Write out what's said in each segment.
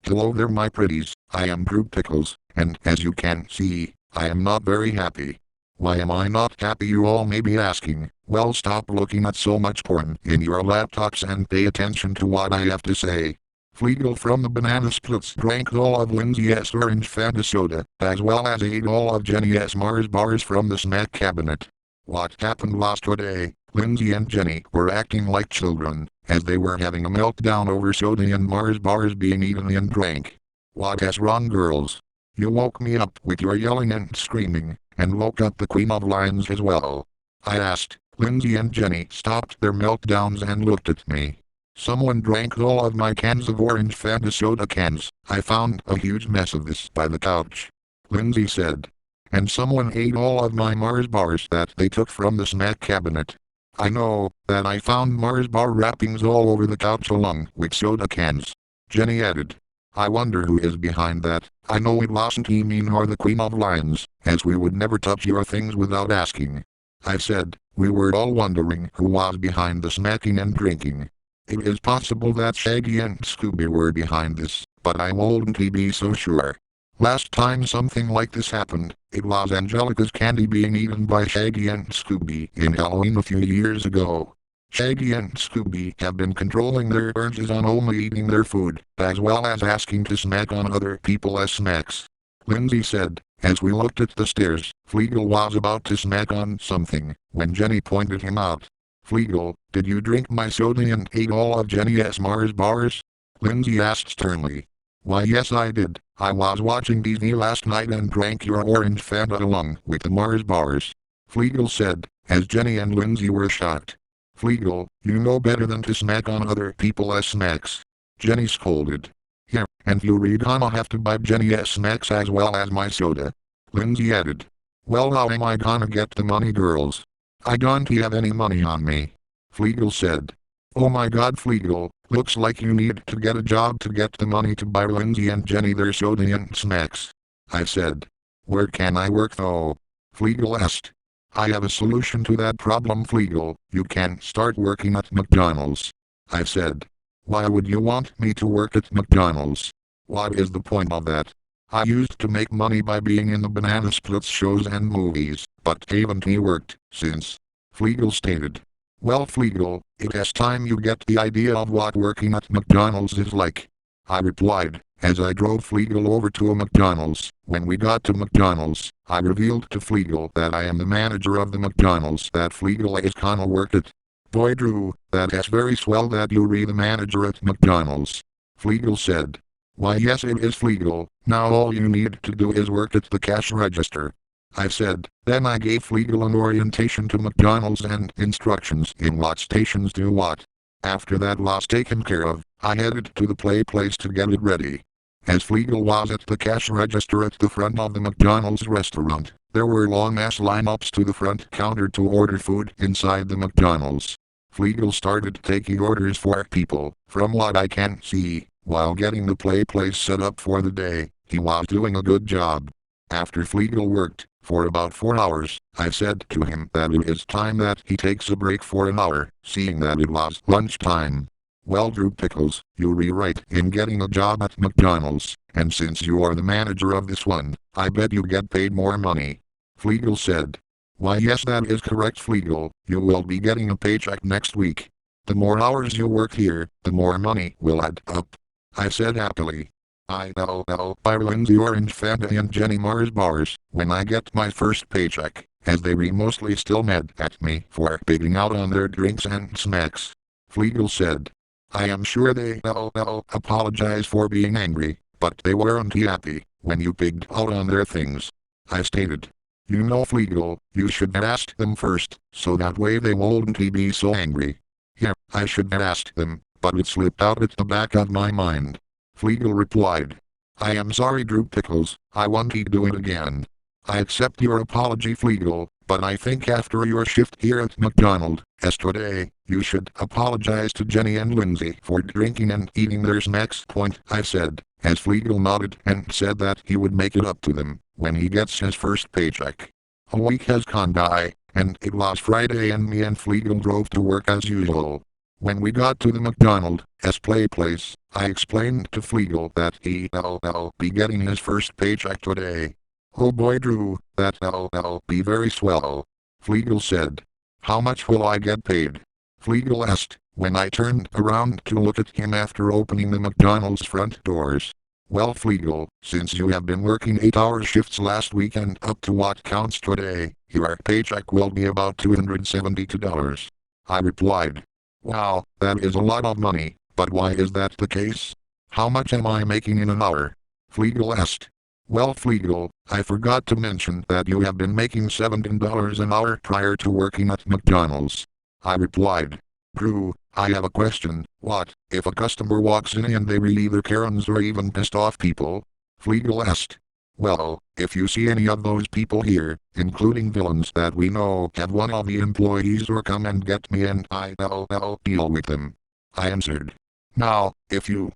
Hello there my pretties, I am Group Pickles, and as you can see, I am not very happy. Why am I not happy, you all may be asking? Well, stop looking at so much porn in your laptops and pay attention to what I have to say. Fleegle from the Banana Splits drank all of Lindsay's orange Fanta soda, as well as ate all of Jenny's Mars bars from the snack cabinet. What happened last day? Lindsay and Jenny were acting like children, as they were having a meltdown over soda and Mars bars being eaten and drank. What is wrong, girls? You woke me up with your yelling and screaming, and woke up the Queen of Lions as well. I asked. Lindsay and Jenny stopped their meltdowns and looked at me. Someone drank all of my cans of orange Fanta soda cans. I found a huge mess of this by the couch. Lindsay said. And someone ate all of my Mars bars that they took from the snack cabinet. I know that I found Mars bar wrappings all over the couch along with soda cans. Jenny added. I wonder who is behind that. I know it wasn't me nor the Queen of Lions, as we would never touch your things without asking. I said, we were all wondering who was behind the snacking and drinking. It is possible that Shaggy and Scooby were behind this, but I wouldn't be so sure. Last time something like this happened, it was Angelica's candy being eaten by Shaggy and Scooby in Halloween a few years ago. Shaggy and Scooby have been controlling their urges on only eating their food, as well as asking to snack on other people as snacks. Lindsay said, as we looked at the stairs, Fleegle was about to snack on something, when Jenny pointed him out. Fleegle, did you drink my soda and ate all of Jenny's Mars bars? Lindsay asked sternly. Why yes I did. I was watching TV last night and drank your orange Fanta along with the Mars bars. Fleegle said, as Jenny and Lindsay were shocked. Fleegle, you know better than to snack on other people as snacks. Jenny scolded. Yeah, and you're gonna have to buy Jenny's snacks as well as my soda. Lindsay added. Well, how am I gonna get the money, girls? I don't have any money on me. Fleegle said. Oh my god, Fleegle, looks like you need to get a job to get the money to buy Lindsay and Jenny their soda and snacks. I said. Where can I work though? Fleegle asked. I have a solution to that problem, Fleegle. You can start working at McDonald's. I said. Why would you want me to work at McDonald's? What is the point of that? I used to make money by being in the Banana Splits shows and movies, but haven't worked since. Fleegle stated. Well, Fleegle, it is time you get the idea of what working at McDonald's is like. I replied, as I drove Fleegle over to a McDonald's. When we got to McDonald's, I revealed to Fleegle that I am the manager of the McDonald's that Fleegle is gonna work at. Boy Drew, that is very swell that you're the manager at McDonald's. Fleegle said. Why yes it is, Fleegle, now all you need to do is work at the cash register. I said. Then I gave Fleegle an orientation to McDonald's and instructions in what stations do what. After that was taken care of, I headed to the place to get it ready. As Fleegle was at the cash register at the front of the McDonald's restaurant, there were long-ass lineups to the front counter to order food inside the McDonald's. Fleegle started taking orders for people, from what I can see, while getting the place set up for the day. He was doing a good job. After Fleegle worked for about 4 hours, I said to him that it is time that he takes a break for an hour, seeing that it was lunchtime. Well, Drew Pickles, you're right in getting a job at McDonald's, and since you are the manager of this one, I bet you get paid more money. Fleegle said. Why yes, that is correct, Fleegle, you will be getting a paycheck next week. The more hours you work here, the more money will add up. I said happily. I'll buy Lindsay orange Fanta and Jenny Mars bars when I get my first paycheck, as they were mostly still mad at me for pigging out on their drinks and snacks. Fleegle said. I am sure they apologize for being angry, but they weren't happy when you pigged out on their things. I stated. You know, Fleegle, you should have asked them first, so that way they wouldn't be so angry. Yeah, I should have asked them, but it slipped out at the back of my mind. Fleegle replied. I am sorry, Drew Pickles, I won't do it again. I accept your apology, Fleegle, but I think after your shift here at McDonald's today, you should apologize to Jenny and Lindsay for drinking and eating their snacks. I said, as Fleegle nodded and said that he would make it up to them when he gets his first paycheck. A week has gone by, and it was Friday and me and Fleegle drove to work as usual. When we got to the McDonald's play place, I explained to Fleegle that he'll be getting his first paycheck today. Oh boy Drew, that'll be very swell. Fleegle said. How much will I get paid? Fleegle asked, when I turned around to look at him after opening the McDonald's front doors. Well Fleegle, since you have been working 8-hour shifts last week and up to what counts today, your paycheck will be about $272. I replied. Wow, that is a lot of money, but why is that the case? How much am I making in an hour? Fleegle asked. Well Fleegle, I forgot to mention that you have been making $17 an hour prior to working at McDonald's. I replied. Drew, I have a question. What if a customer walks in and they really either Karens or even pissed off people? Fleegle asked. Well, if you see any of those people here, including villains that we know, have one of the employees or come and get me and I'll deal with them. I answered. Now, if you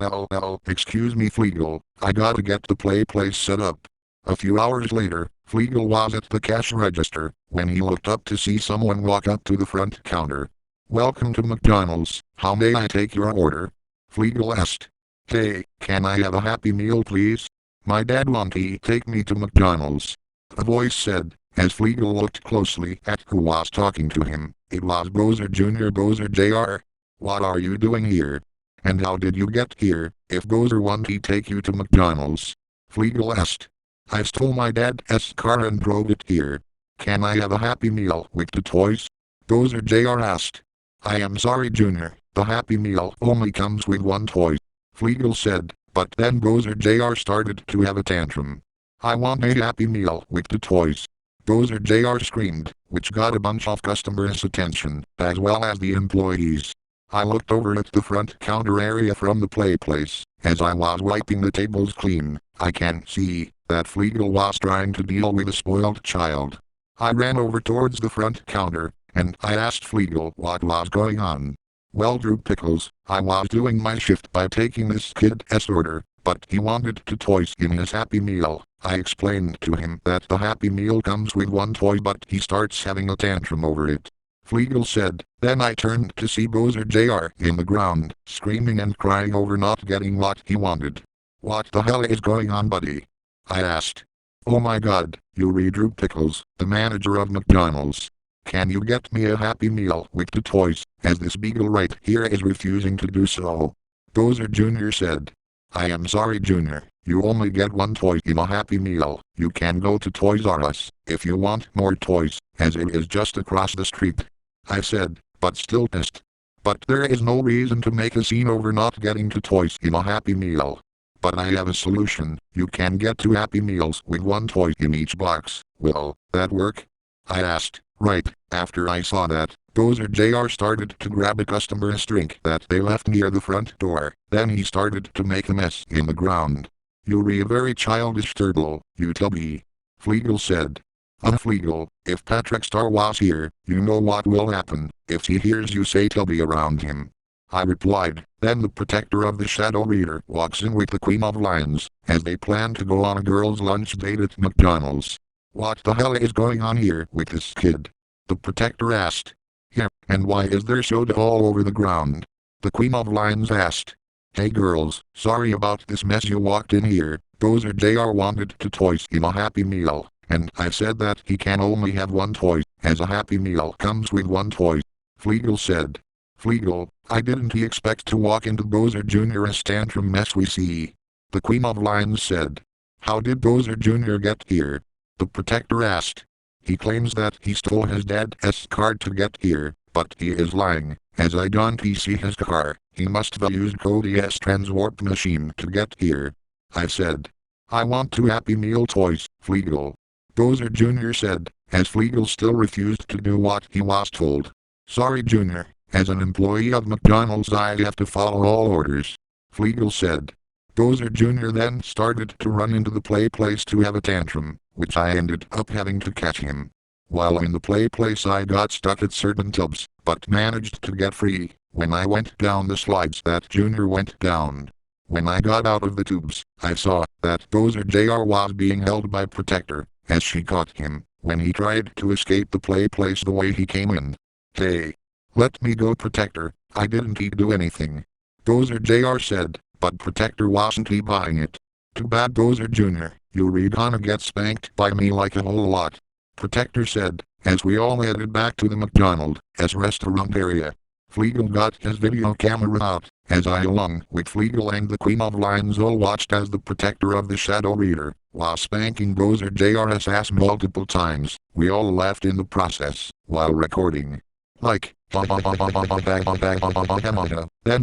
excuse me Fleegle, I gotta get the place set up. A few hours later, Fleegle was at the cash register, when he looked up to see someone walk up to the front counter. Welcome to McDonald's, how may I take your order? Fleegle asked. Hey, can I have a Happy Meal please? My dad won't take me to McDonald's. A voice said, as Fleegle looked closely at who was talking to him. It was Bowser Jr. Bowser Jr. What are you doing here? And how did you get here, if Bowser won't take you to McDonald's? Fleegle asked. I stole my dad's car and drove it here. Can I have a Happy Meal with the toys? Bowser Jr. asked. I am sorry Junior, the Happy Meal only comes with one toy. Fleegle said, but then Bowser Jr. started to have a tantrum. I want a Happy Meal with the toys. Bowser Jr. screamed, which got a bunch of customers' attention, as well as the employees. I looked over at the front counter area from the place. As I was wiping the tables clean, I can see that Fleegle was trying to deal with a spoiled child. I ran over towards the front counter, and I asked Fleegle what was going on. Well Drew Pickles, I was doing my shift by taking this kid's order, but he wanted two toys in his Happy Meal. I explained to him that the Happy Meal comes with one toy but he starts having a tantrum over it. Fleegle said, then I turned to see Bowser Jr. in the ground, screaming and crying over not getting what he wanted. What the hell is going on buddy? I asked. Oh my god, you Drew Pickles, the manager of McDonald's. Can you get me a Happy Meal with the toys, as this beagle right here is refusing to do so? Bowser Jr. said. I am sorry Junior, you only get one toy in a Happy Meal. You can go to Toys R Us, if you want more toys, as it is just across the street. I said, but still pissed. But there is no reason to make a scene over not getting two toys in a Happy Meal. But I have a solution, you can get two Happy Meals with one toy in each box. Will that work? I asked. Right, after I saw that, Bowser Jr. started to grab a customer's drink that they left near the front door. Then he started to make a mess in the ground. You're a very childish turtle, you tubby. Fleegle said. Fleegle, if Patrick Star was here, you know what will happen, if he hears you say tubby around him. I replied, then the protector of the Shadow Reader walks in with the Queen of Lions, as they plan to go on a girls' lunch date at McDonald's. What the hell is going on here with this kid? The protector asked. Yeah, and why is there soda all over the ground? The Queen of Lions asked. Hey girls, sorry about this mess you walked in here. Bowser Jr. wanted two toys in a Happy Meal, and I said that he can only have one toy, as a Happy Meal comes with one toy. Fleegle said. Fleegle, I didn't expect to walk into Bowser Jr.'s tantrum mess we see. The Queen of Lions said. How did Bowser Jr. get here? The protector asked. He claims that he stole his dad's car to get here, but he is lying, as I don't see his car. He must have used Cody's transwarp machine to get here. I said. I want two Happy Meal toys, Fleegle. Bowser Jr. said, as Fleegle still refused to do what he was told. Sorry Junior, as an employee of McDonald's I have to follow all orders. Fleegle said. Bowser Jr. then started to run into the place to have a tantrum, which I ended up having to catch him. While in the place I got stuck at certain tubs, but managed to get free, when I went down the slides that Junior went down. When I got out of the tubes, I saw that Bowser Jr. was being held by Protector, as she caught him, when he tried to escape the place the way he came in. Hey! Let me go Protector, I didn't do anything. Gozer Jr. said, but Protector wasn't buying it. Too bad Gozer Jr., you're gonna get spanked by me like a whole lot. Protector said, as we all headed back to the McDonald's restaurant area. Fleegle got his video camera out, as I along with Fleegle and the Queen of Lions all watched as the Protector of the Shadow Reader, while spanking Gozer Jr.'s ass multiple times. We all laughed in the process, while recording. Like, then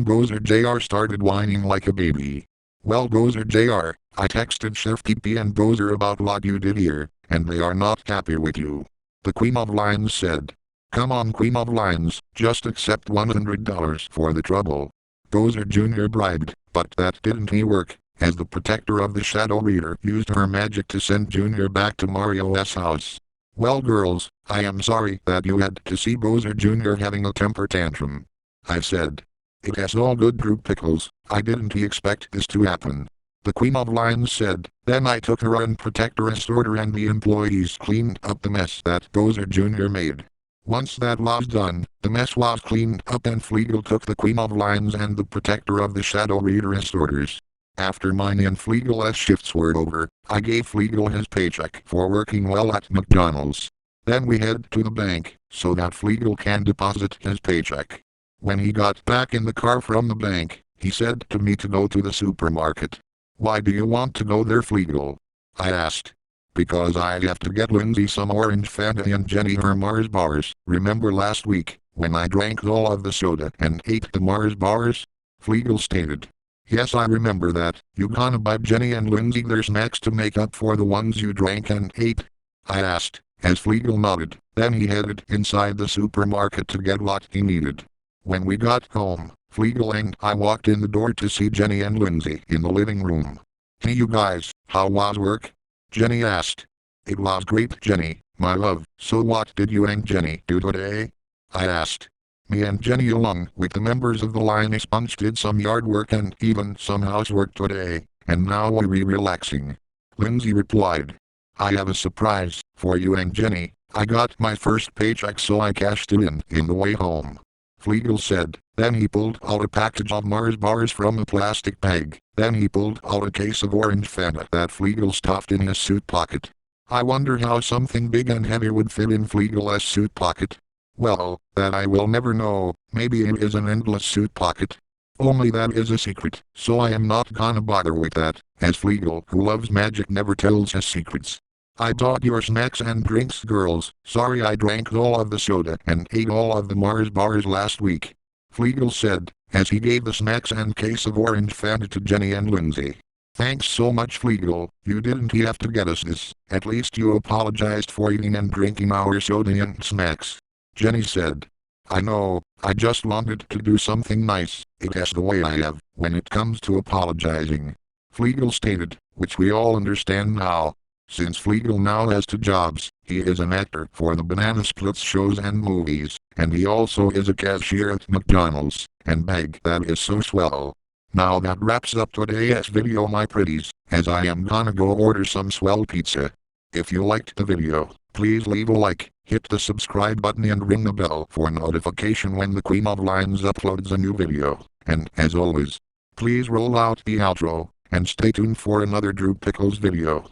Gozer Jr. started whining like a baby. Well, Gozer Jr., I texted Chef PP and Gozer about what you did here, and they are not happy with you. The Queen of Lions said. Come on, Queen of Lions, just accept $100 for the trouble. Gozer Jr. bribed, but that didn't work, as the Protector of the Shadow Reader used her magic to send Jr. back to Mario's house. Well, girls, I am sorry that you had to see Gozer Jr. having a temper tantrum. I said. It has all good, Group Pickles. I didn't expect this to happen. The Queen of Lions said. Then I took her and Protector's order and the employees cleaned up the mess that Gozer Jr. made. Once that was done, the mess was cleaned up and Fleegle took the Queen of Lions and the Protector of the Shadow Reader's orders. After mine and Fleegle's shifts were over, I gave Fleegle his paycheck for working well at McDonald's. Then we head to the bank, so that Fleegle can deposit his paycheck. When he got back in the car from the bank, he said to me to go to the supermarket. Why do you want to go there, Fleegle? I asked. Because I have to get Lindsay some orange Fanta and Jenny her Mars bars. Remember last week, when I drank all of the soda and ate the Mars bars? Fleegle stated. Yes, I remember that. You gonna buy Jenny and Lindsay their snacks to make up for the ones you drank and ate? I asked, as Fleegle nodded. Then he headed inside the supermarket to get what he needed. When we got home, Fleegle and I walked in the door to see Jenny and Lindsay in the living room. Hey you guys, how was work? Jenny asked. It was great, Jenny, my love. So what did you and Jenny do today? I asked. Me and Jenny along with the members of the Lioness bunch did some yard work and even some housework today, and now we're relaxing. Lindsay replied. I have a surprise for you and Jenny. I got my first paycheck so I cashed it in the way home. Fleegle said. Then he pulled out a package of Mars bars from a plastic bag. Then he pulled out a case of orange Fanta that Fleegle stuffed in his suit pocket. I wonder how something big and heavy would fit in Fleegle's suit pocket. Well, that I will never know. Maybe it is an endless suit pocket. Only that is a secret, so I am not gonna bother with that, as Fleegle, who loves magic, never tells his secrets. I bought your snacks and drinks, girls. Sorry I drank all of the soda and ate all of the Mars bars last week. Fleegle said, as he gave the snacks and case of orange Fanta to Jenny and Lindsay. Thanks so much, Fleegle. You didn't have to get us this. At least you apologized for eating and drinking our soda and snacks. Jenny said. I know, I just wanted to do something nice. It is the way I have when it comes to apologizing. Fleegle stated, which we all understand now. Since Fleegle now has 2 jobs, he is an actor for the Banana Splits shows and movies, and he also is a cashier at McDonald's, and bag that is so swell. Now that wraps up today's video, my pretties, as I am gonna go order some swell pizza. If you liked the video, please leave a like, hit the subscribe button and ring the bell for notification when the Queen of Lions uploads a new video, and as always, please roll out the outro, and stay tuned for another Drew Pickles video.